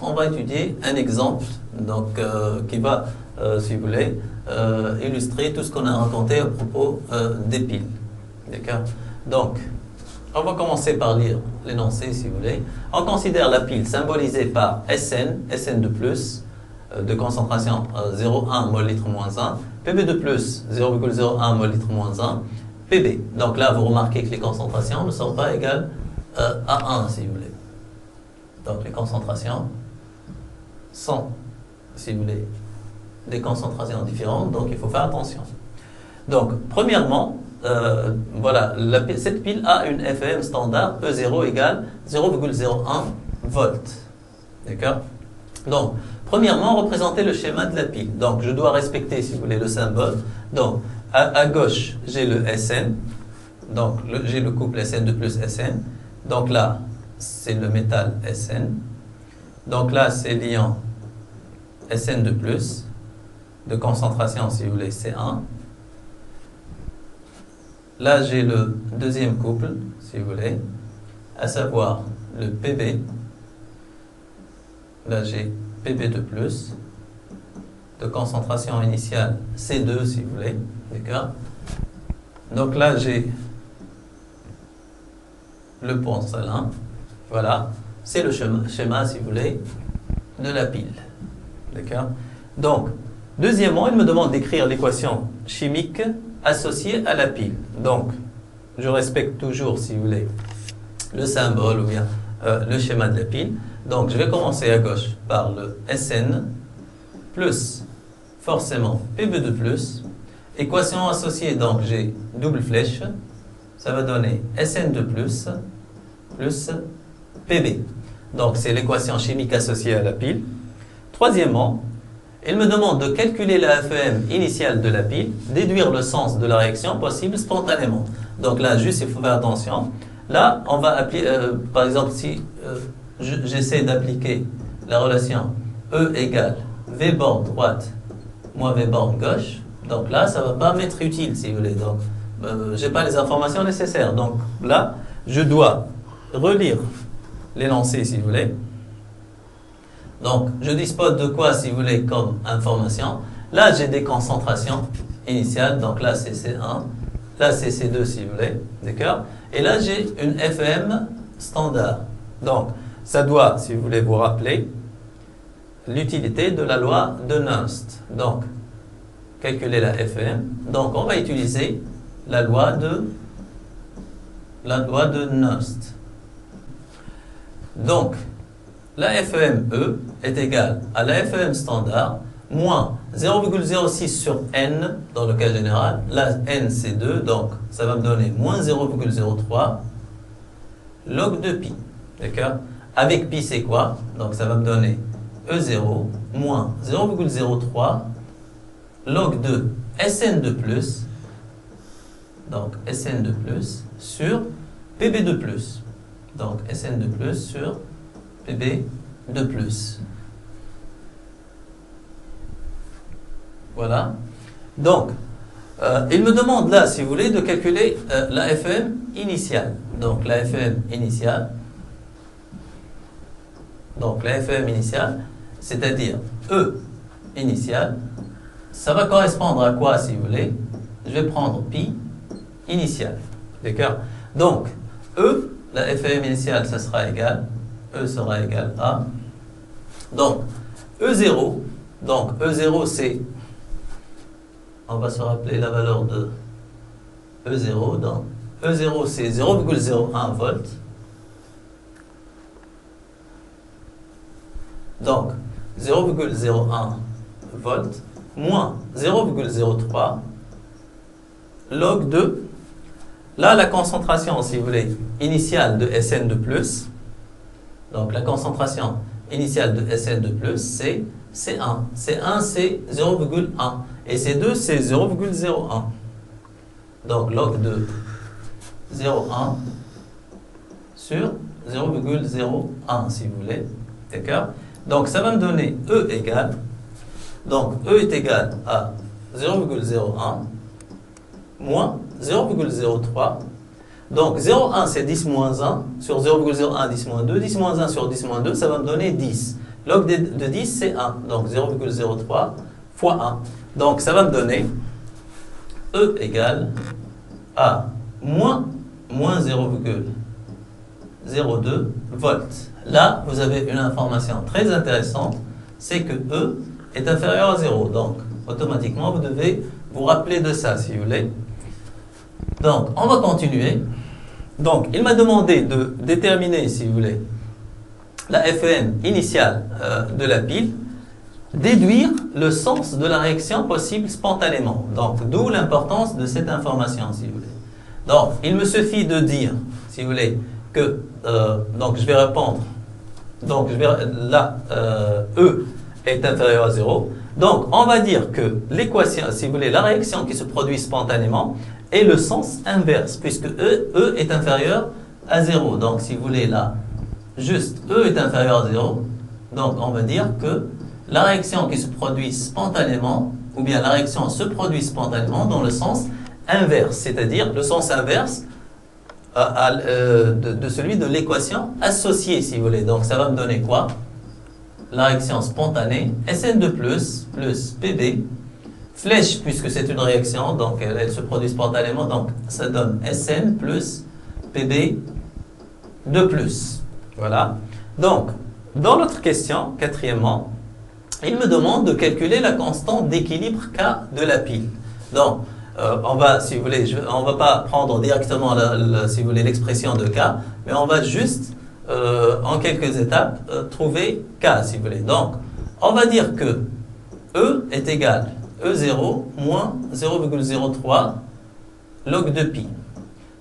On va étudier un exemple donc, qui va, si vous voulez, illustrer tout ce qu'on a raconté à propos des piles. D'accord? Donc, on va commencer par lire l'énoncé, si vous voulez. On considère la pile symbolisée par Sn de plus, de concentration 0,1 mol litre moins 1, Pb de plus 0,01 mol litre moins 1, Pb. Donc là, vous remarquez que les concentrations ne sont pas égales à 1, si vous voulez. Donc les concentrations sont, si vous voulez, des concentrations différentes, donc il faut faire attention. Donc, premièrement, voilà, cette pile a une FEM standard E0 égale 0,01 volts. D'accord? Donc, premièrement, représenter le schéma de la pile. Donc, je dois respecter, si vous voulez, le symbole. Donc, à gauche, j'ai le Sn. Donc, j'ai le couple Sn de plus Sn. Donc là, c'est le métal Sn. Donc là, c'est l'ion Sn de plus, de concentration, si vous voulez, C1. Là, j'ai le deuxième couple, si vous voulez, à savoir le Pb. Là, j'ai Pb de plus, de concentration initiale C2, si vous voulez. D'accord? Donc là, j'ai le pont salin. Voilà. C'est le schéma, si vous voulez, de la pile. D'accord? Donc, deuxièmement, il me demande d'écrire l'équation chimique associée à la pile. Donc, je respecte toujours, si vous voulez, le symbole ou bien le schéma de la pile. Donc, je vais commencer à gauche par le Sn plus, forcément, Pb de plus. Équation associée, donc j'ai double flèche. Ça va donner Sn de plus Pb. Donc, c'est l'équation chimique associée à la pile. Troisièmement, il me demande de calculer la FEM initiale de la pile, déduire le sens de la réaction possible spontanément. Donc là, juste, il faut faire attention. Là, on va appliquer, par exemple, si j'essaie d'appliquer la relation E égale V borne droite moins V borne gauche, donc là, ça ne va pas m'être utile, si vous voulez. Donc, je n'ai pas les informations nécessaires. Donc là, je dois relire l'énoncé, si vous voulez. Donc, je dispose de quoi, si vous voulez, comme information? Là, j'ai des concentrations initiales. Donc là, c'est C1. Là, c'est C2, si vous voulez. D'accord? Et là, j'ai une FEM standard. Donc, ça doit, si vous voulez vous rappeler, l'utilité de la loi de Nernst. Donc, calculer la FEM. Donc, on va utiliser la loi de Nernst. Donc, la FEME est égale à la FEM standard moins 0,06 sur N dans le cas général. Là, N c'est 2, donc ça va me donner moins 0,03 log de pi. D'accord? Avec pi c'est quoi? Donc ça va me donner E0 moins 0,03 log de Sn de plus, donc Sn de plus sur Pb de plus. Donc Sn de plus sur Pb de plus. Voilà. Donc, il me demande là, si vous voulez, de calculer la FEM initiale. Donc, la FEM initiale. Donc, la FEM initiale, c'est-à-dire E initiale, ça va correspondre à quoi, si vous voulez? Je vais prendre pi initial. D'accord? Donc, E, la FEM initiale, ça sera égal. E sera égal à. Donc, E0. Donc, E0, c'est. On va se rappeler la valeur de E0. Donc, E0, c'est 0,01 volts. Donc, 0,01 volts moins 0,03 log de. Là, la concentration, si vous voulez, initiale de Sn de plus. Donc, la concentration initiale de Sn de plus, c'est C1. C1, c'est 0,1. Et C2, c'est 0,01. Donc, log de 0,1 sur 0,01, si vous voulez. D'accord? Donc, ça va me donner E égale. Donc, E est égal à 0,01 moins 0,03 Donc 0,1 c'est 10 moins 1 sur 0,01 10 moins 2. 10 moins 1 sur 10 moins 2, ça va me donner 10. Log de 10 c'est 1. Donc 0,03 fois 1. Donc ça va me donner E égale à moins 0,02 volts. Là, vous avez une information très intéressante, c'est que E est inférieur à 0. Donc, automatiquement, vous devez vous rappeler de ça, si vous voulez. Donc, on va continuer. Donc, il m'a demandé de déterminer, si vous voulez, la FEM initiale de la pile, déduire le sens de la réaction possible spontanément. Donc, d'où l'importance de cette information, si vous voulez. Donc, il me suffit de dire, si vous voulez, que, donc je vais répondre, donc là, E est inférieur à 0. Donc, on va dire que l'équation, si vous voulez, la réaction qui se produit spontanément est le sens inverse, puisque E est inférieur à 0. Donc, si vous voulez, là, juste E est inférieur à 0. Donc, on va dire que la réaction qui se produit spontanément, ou bien la réaction se produit spontanément dans le sens inverse, c'est-à-dire le sens inverse de celui de l'équation associée, si vous voulez. Donc, ça va me donner quoi? La réaction spontanée, Sn2+, plus Pb, flèche, puisque c'est une réaction, donc elle se produit spontanément, donc ça donne Sn plus Pb de plus. Voilà. Donc, dans notre question, quatrièmement, il me demande de calculer la constante d'équilibre K de la pile. Donc, on va, si vous voulez, on va pas prendre directement, si vous voulez, l'expression de K, mais on va juste, en quelques étapes, trouver K, si vous voulez. Donc, on va dire que E est égal à E0 moins 0,03 log de pi.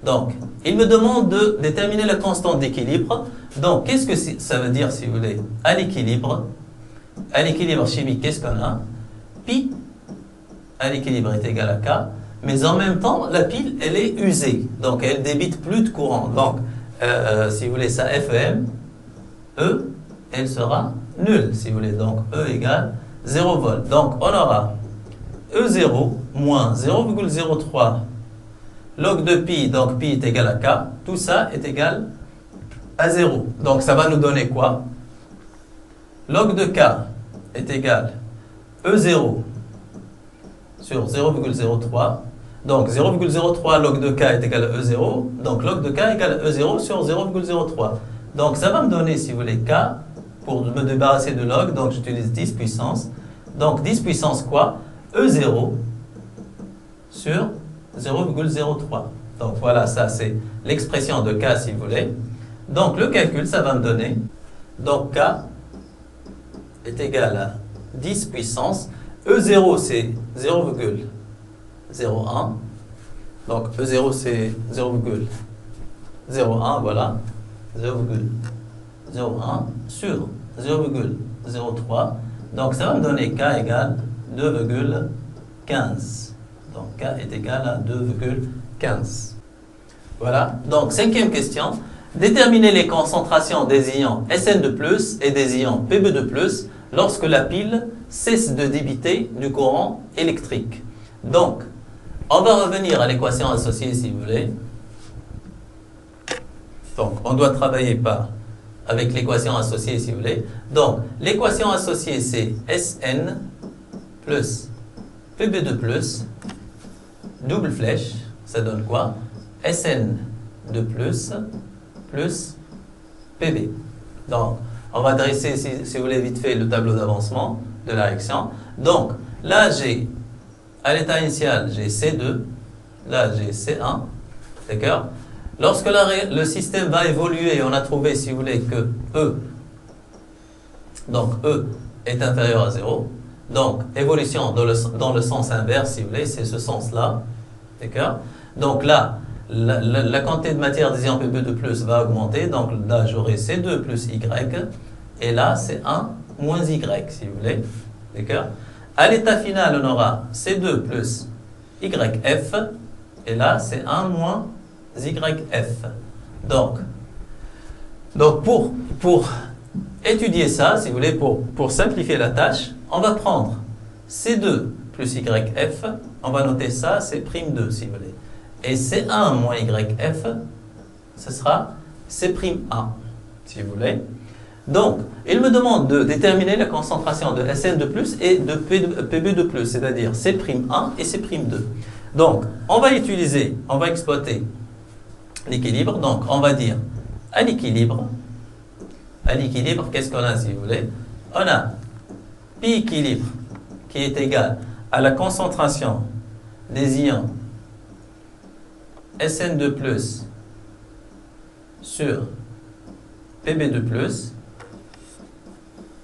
Donc, il me demande de déterminer la constante d'équilibre. Donc, qu'est-ce que ça veut dire, si vous voulez, à l'équilibre chimique, qu'est-ce qu'on a? Pi à l'équilibre est égal à K, mais en même temps, la pile, elle est usée. Donc, elle débite plus de courant. Donc, si vous voulez, sa FEM, E, elle sera nulle, si vous voulez. Donc, E égale 0 volt. Donc, on aura E0 moins 0,03 log de pi, donc pi est égal à K. Tout ça est égal à 0. Donc, ça va nous donner quoi? Log de K est égal à E0 sur 0,03. Donc 0,03 log de K est égal à E0. Donc log de K est égal à E0 sur 0,03. Donc ça va me donner, si vous voulez, K, pour me débarrasser de log, donc j'utilise 10 puissance. Donc 10 puissance quoi? E0 sur 0,03. Donc voilà, ça c'est l'expression de K, si vous voulez. Donc le calcul, ça va me donner, donc K est égal à 10 puissance. E0 c'est 0,01. Donc E0 c'est 0,01, voilà. 0,01 sur 0,03. Donc ça va me donner K égale 2,15. Donc K est égal à 2,15. Voilà. Donc cinquième question. Déterminer les concentrations des ions Sn2+ et des ions Pb2+ lorsque la pile cesse de débiter du courant électrique. Donc, on va revenir à l'équation associée, si vous voulez. Donc, on doit travailler avec l'équation associée, si vous voulez. Donc, l'équation associée, c'est Sn plus Pb2+, double flèche, ça donne quoi? Sn2+ plus Pb. Donc, on va dresser, si vous voulez, vite fait, le tableau d'avancement de la réaction. Donc, là, à l'état initial, j'ai C2. Là, j'ai C1. D'accord? Lorsque le système va évoluer, on a trouvé, si vous voulez, que E, donc E est inférieur à 0. Donc, évolution dans le sens inverse, si vous voulez, c'est ce sens-là. D'accord? Donc là, la quantité de matière des ions Pb2+ va augmenter. Donc là, j'aurai C2 plus Y. Et là, C1 moins Y, si vous voulez. D'accord? À l'état final, on aura C2 plus YF. Et là, C1 moins YF. Donc pour étudier ça, si vous voulez, pour simplifier la tâche, on va prendre C2 plus YF. On va noter ça, c'est prime 2, si vous voulez. Et C1 moins YF, ce sera C'1, si vous voulez. Donc, il me demande de déterminer la concentration de Sn2+, et de Pb2+, c'est-à-dire C'1 et C'2. Donc, on va exploiter l'équilibre. Donc, on va dire à l'équilibre, qu'est-ce qu'on a, si vous voulez? On a pi équilibre qui est égal à la concentration des ions Sn2+ sur Pb2+.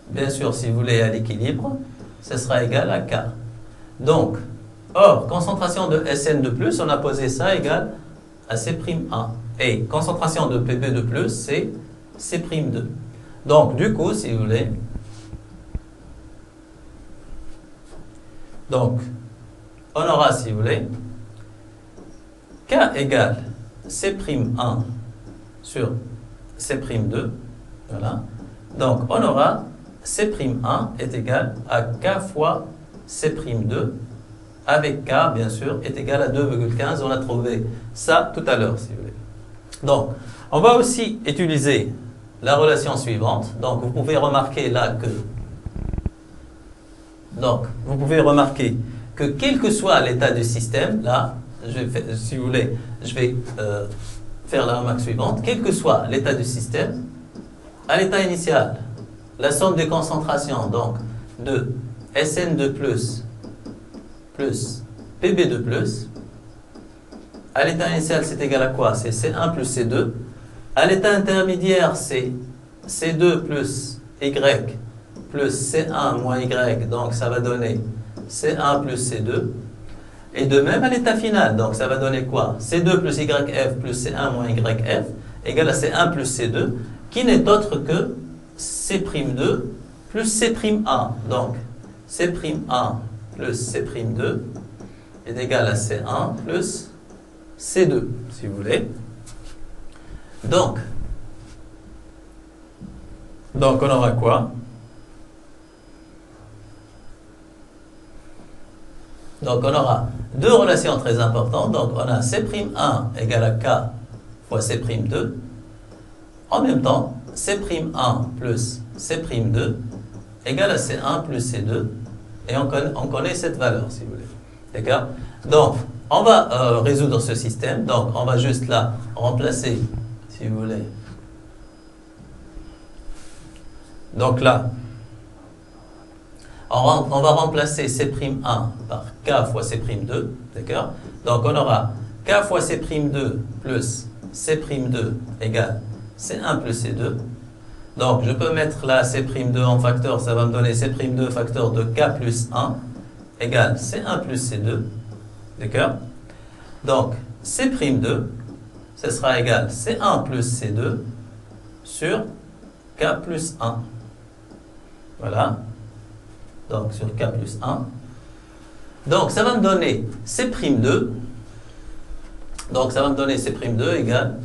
Bien sûr, si vous voulez à l'équilibre, ce sera égal à K. Donc, or, concentration de Sn2+, on a posé ça égal à C'1. Et concentration de Pb2+, c'est C'2. Donc, du coup, si vous voulez, donc, on aura, si vous voulez, K égale C'1 sur C'2. Voilà. Donc, on aura C'1 est égal à K fois C'2, avec K, bien sûr, est égal à 2,15. On a trouvé ça tout à l'heure, si vous voulez. Donc, on va aussi utiliser la relation suivante. Donc, vous pouvez remarquer là que... Donc, vous pouvez remarquer que quel que soit l'état du système, là, si vous voulez, je vais faire la remarque suivante. Quel que soit l'état du système, à l'état initial, la somme des concentrations donc de Sn2+ plus Pb2+, à l'état initial c'est égal à quoi? C'est C1 plus C2. À l'état intermédiaire c'est C2 plus Y plus C1 moins Y, donc ça va donner C1 plus C2. Et de même à l'état final, donc ça va donner quoi? C2 plus YF plus C1 moins YF égale à C1 plus C2, qui n'est autre que C'2 plus C'1. Donc, C'1 plus C'2 est égal à C1 plus C2, si vous voulez. Donc on aura quoi? Donc, on aura deux relations très importantes. Donc, on a C'1 égale à K fois C'2. En même temps, C'1 plus C'2 égale à C1 plus C2. Et on connaît cette valeur, si vous voulez. D'accord? Donc, on va résoudre ce système. Donc, on va juste là remplacer, si vous voulez. Donc là, on va remplacer C'1 par K fois C'2. D'accord? Donc, on aura K fois C'2 plus C'2 égale C1 plus C2. Donc, je peux mettre là C'2 en facteur, ça va me donner C'2 facteur de K plus 1 égale C1 plus C2. D'accord? Donc, C'2, ce sera égal C1 plus C2 sur K plus 1. Voilà. Donc, sur K plus 1. Donc, ça va me donner C'2. Donc, ça va me donner C'2 égale...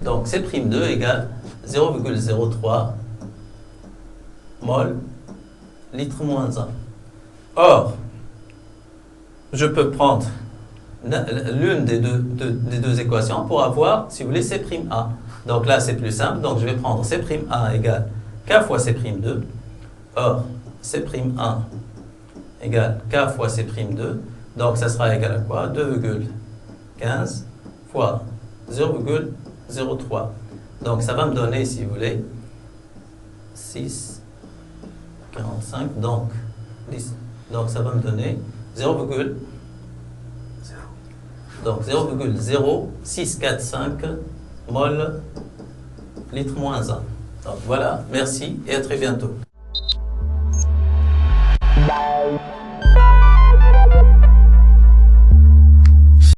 Donc, C'2 égale 0,03 mol litre moins 1. Or, je peux prendre l'une des deux équations pour avoir, si vous voulez, C'1. Donc là, c'est plus simple. Donc, je vais prendre C'1 égale K fois C'2. Or, C'1 égale K fois C'2. Donc, ça sera égal à quoi? 2,15 fois 0,03. Donc, ça va me donner, si vous voulez, 6,45. Donc, ça va me donner 0,0645 mol litre moins 1. Donc, voilà. Merci et à très bientôt.